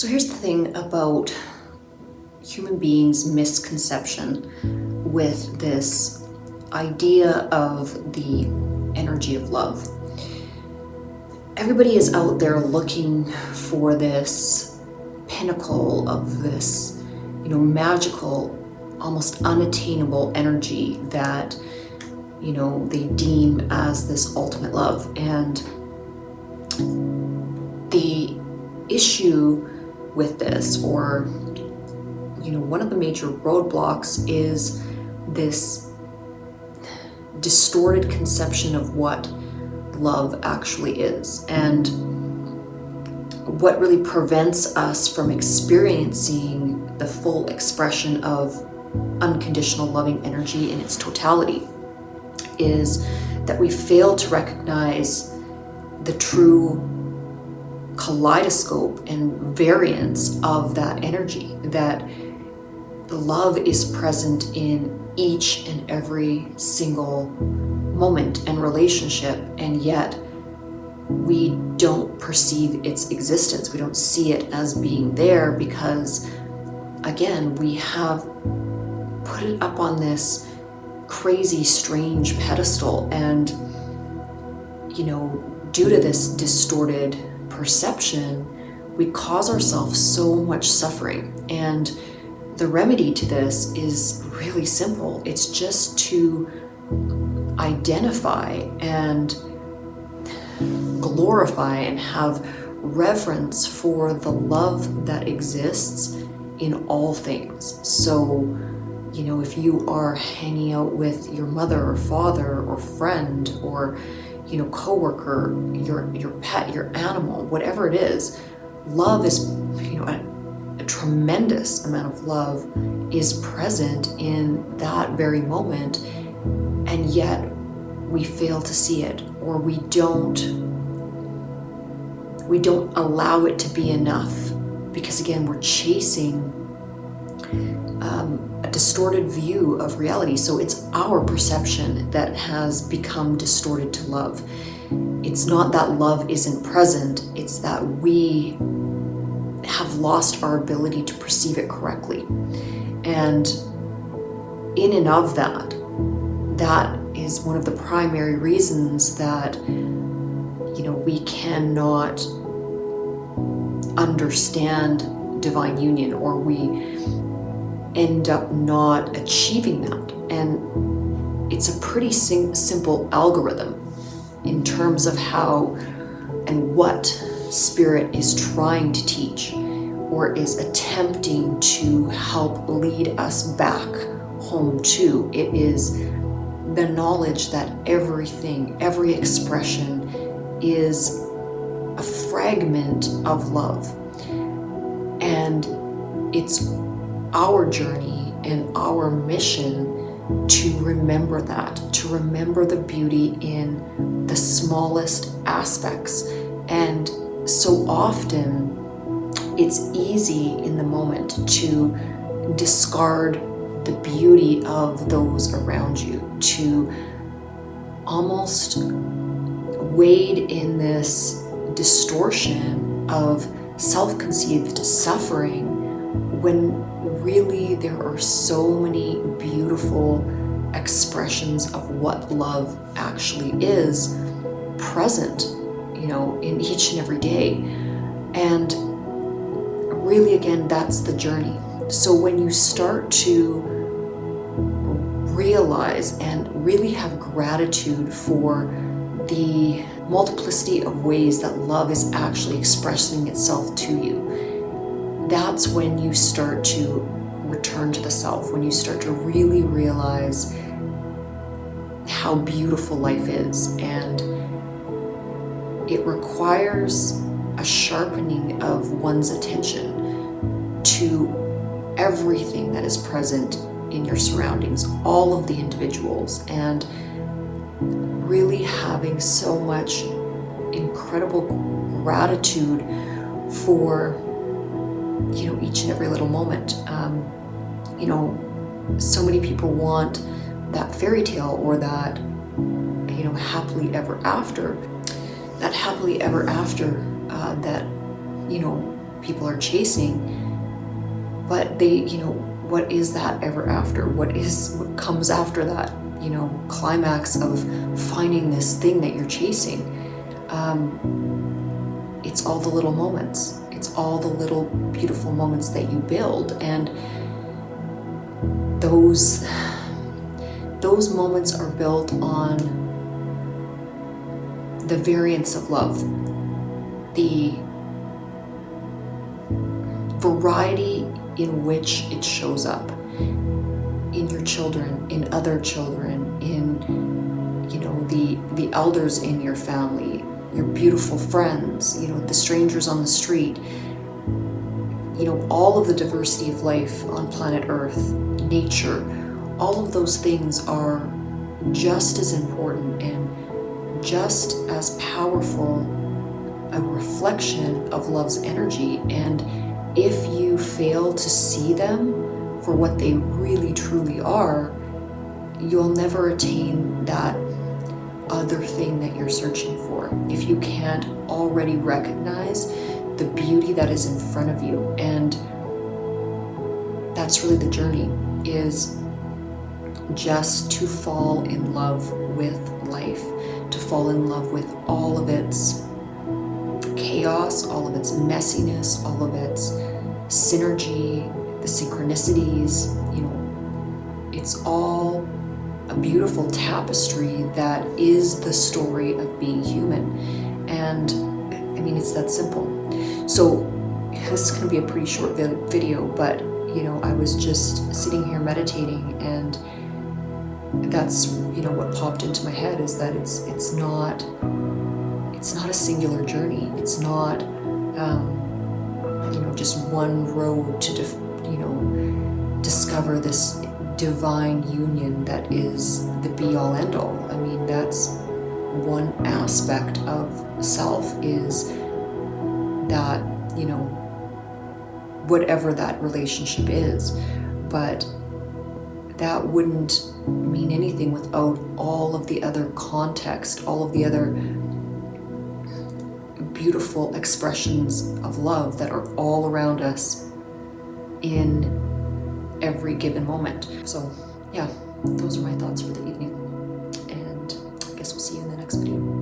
So here's the thing about human beings' misconception with this idea of the energy of love. Everybody is out there looking for this pinnacle of this, magical, almost unattainable energy that, they deem as this ultimate love. And the issue with this, or one of the major roadblocks, is this distorted conception of what love actually is, and what really prevents us from experiencing the full expression of unconditional loving energy in its totality is that we fail to recognize the true kaleidoscope and variance of that energy, that love is present in each and every single moment and relationship, and yet we don't perceive its existence. We don't see it as being there because, again, we have put it up on this crazy, strange pedestal, and due to this distorted perception, we cause ourselves so much suffering. And the remedy to this is really simple. It's just to identify and glorify and have reverence for the love that exists in all things. So, if you are hanging out with your mother or father or friend or coworker, your pet, your animal, whatever it is, love is, a tremendous amount of love is present in that very moment, and yet we fail to see it, or we don't allow it to be enough, because again, we're chasing a distorted view of reality. So it's our perception that has become distorted to love. It's not that love isn't present, it's that we have lost our ability to perceive it correctly. And in and of that is one of the primary reasons that we cannot understand divine union, or we end up not achieving that. And it's a pretty simple algorithm in terms of how and what Spirit is trying to teach, or is attempting to help lead us back home to. It is the knowledge that everything, every expression is a fragment of love. And it's our journey and our mission to remember that, to remember the beauty in the smallest aspects. And so often it's easy in the moment to discard the beauty of those around you, to almost wade in this distortion of self-conceived suffering, when really there are so many beautiful expressions of what love actually is present, in each and every day. And really, again, that's the journey. So when you start to realize and really have gratitude for the multiplicity of ways that love is actually expressing itself to you, that's when you start to return to the self, when you start to really realize how beautiful life is. And it requires a sharpening of one's attention to everything that is present in your surroundings, all of the individuals, and really having so much incredible gratitude for each and every little moment. So many people want that fairy tale, or that happily ever after, that people are chasing, but they, you know, what is that ever after? What comes after that, you know, climax of finding this thing that you're chasing? It's all the little moments. It's all the little beautiful moments that you build, and those moments are built on the variance of love, the variety in which it shows up in your children, in other children, in, you know, the elders in your family, your beautiful friends, you know, the strangers on the street, you know, all of the diversity of life on planet Earth, nature, all of those things are just as important and just as powerful a reflection of love's energy. And if you fail to see them for what they really truly are, you'll never attain that other thing that you're searching for. If you can't already recognize the beauty that is in front of you. And that's really the journey, is just to fall in love with life, to fall in love with all of its chaos, all of its messiness, all of its synergy, the synchronicities, you know, it's all a beautiful tapestry that is the story of being human. And I mean, it's that simple. So this is going to be a pretty short video, but you know, I was just sitting here meditating, and that's, you know, what popped into my head is that it's not a singular journey. It's not you know, just one road to discover this divine union that is the be-all end-all. I mean, that's one aspect of self, is that, you know, whatever that relationship is, but that wouldn't mean anything without all of the other context, all of the other beautiful expressions of love that are all around us in every given moment. So yeah, those are my thoughts for the evening, and I guess we'll see you in the next video.